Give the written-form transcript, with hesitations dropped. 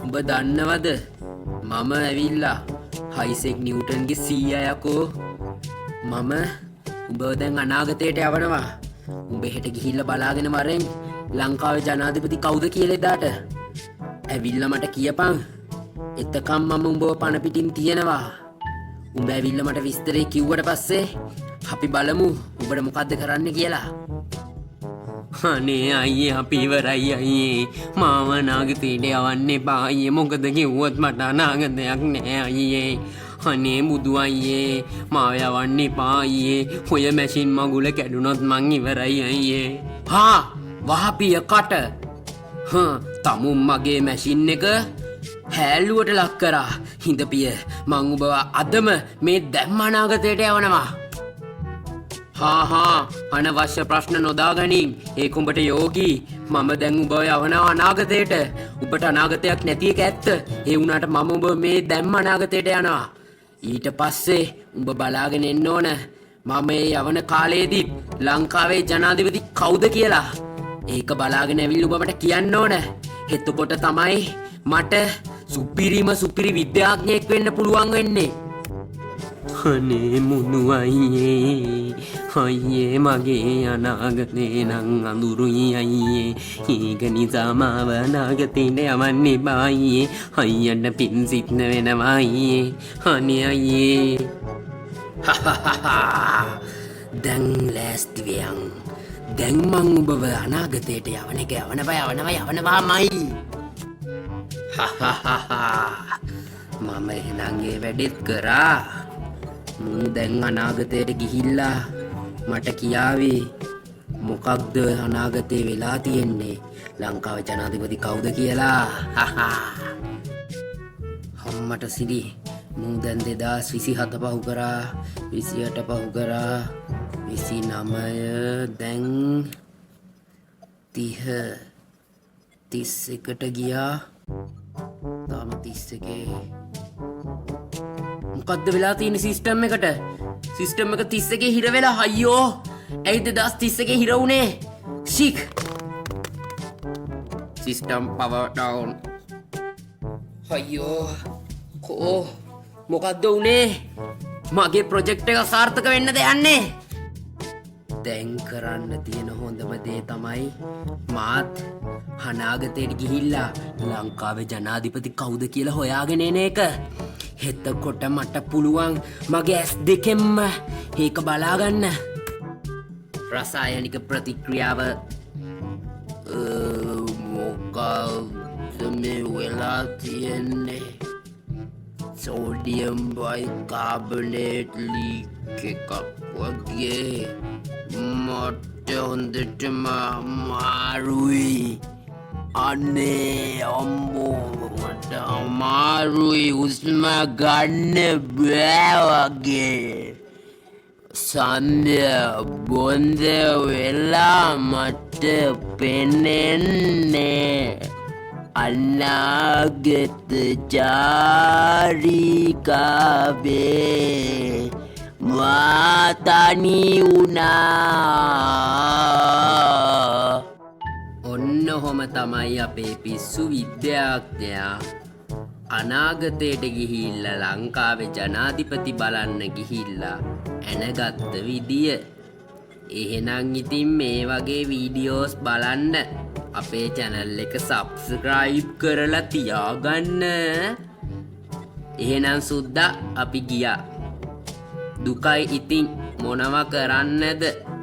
උඹ දන්නවද මම ඇවිල්ලා හයිසෙක් නිව්ටන්ගේ සීයා යකෝ මම උඹ දැන් අනාගතයට යවනවා උඹ හෙට ගිහිල්ලා බලාගෙන මරෙන් ලංකාවේ ජනාධිපති කවුද කියලා එදාට ඇවිල්ලා මට කියපන් එතකම් මම උඹව පණ පිටින් තියනවා උඹ ඇවිල්ලා මට විස්තරේ කිව්වට පස්සේ අපි බලමු උඹට මොකද්ද කරන්න කියලා අනේ අයියේ අපි ඉවරයි අයියේ මාව අනාගතයට යවන්න එපා අයියේ මොකද කිව්වොත් මට අනාගතයක් නෑ අයියේ අනේ බුදු අයියේ මාව යවන්න එපා අයියේ ඔය මැෂින් මගුල කැඩුනොත් මං ඉවරයි අයියේ හා වහපිය කට තමුන් මගේ මැෂින් එක හැල්ලුවට ලක් කරා හිඳපිය මං ඔබව අදම මේ දැම්ම අනාගතයට යවනවා හා අනවශ්‍ය ප්‍රශ්න නොදාගනින් ඒක උඹට යෝගී මම දැන් උඹව යවනවා අනාගතයට උඹට අනාගතයක් නැති එක ඇත්ත ඒ වුණාට මම ඔබ මේ දැම්ම අනාගතයට යනවා ඊට පස්සේ උඹ බලාගෙන එන්න ඕන මම මේ යවන කාලේදී ලංකාවේ ජනාධිපති කවුද කියලා ඒක බලාගෙන ඇවිල්ලා ඔබ මට කියන්න ඕන එතකොට තමයි මට සුපිරි විද්‍යාඥයෙක් වෙන්න පුළුවන් වෙන්නේ අනේ මුනු අයියේ මගේ අනාගතේ නම් අඳුරුයි අයියේ ඒක නිසා මාව අනාගතේට යවන්න එපා අයියේ අයියන්ට පින් සිත්න වෙනවා අයියේ අනේ අයියේ දැන් ලෑස්ති වෙයන් දැන් මං ඔබව අනාගතයට යවනවාමයි මම එහෙනම් ඒ වැඩෙත් කරා මුන් දැන් අනාගතයට ගිහිල්ලා මට කියාවේ මොකක්ද අනාගතේ වෙලා තියෙන්නේ ලංකාවේ ජනාධිපති කවුද කියලා අම්මට සිරි මුන් දැන් 2027 පහු කරා 28 පහු කරා 29 දැන් 31ට ගියා තාම 31 මොකද්ද වෙලා තියෙන සිස්ටම් එකට සිස්ටම් එක 31 හිර වෙලා අයියෝ ඇයි 2031 හිර වුනේ ෂික් සිස්ටම් පවර් ඩවුන් අයියෝ කෝ මොකද්ද උනේ මගේ ප්‍රොජෙක්ට් එක සාර්ථක වෙන්නද යන්නේ දැන් කරන්න තියෙන හොඳම දේ තමයි මාත් අනාගතයට ගිහිල්ලා ලංකාවේ ජනාධිපති කවුද කියලා හොයාගෙන එන එක එතකොට මට පුළුවන් මගේ ඇස් දෙකෙන්ම ඒක බලාගන්න රසායනික ප්‍රතික්‍රියාව මොකක්ද මේ වෙලා තියෙන්නේ සෝඩියම් බයිකාබනේට් ලීක් එකක් වගේ මට හොඳටම අමාරුයි අනේ අම්මෝ මට අමාරුයි හුස්ම ගන්න බෑ වගේ සන්ධ්‍ය බොන්ද වෙලා මට පෙනෙන්නේ අනාගත චාරිකාවේ මාතනි වුණා ඔන්න ඔහොම තමයි අපේ පිස්සු විද්‍යාඥයා අනාගතයට ගිහිල්ලා ලංකාවේ ජනාධිපති බලන්න ගිහිල්ලා ඇනගත්ත විදිය එහෙනම් ඉතින් මේ වගේ වීඩියෝස් බලන්න අපේ channel එක subscribe කරලා තියාගන්න එහෙනම් සුද්දා අපි ගියා දුකයි ඉතින් මොනවා කරන්නද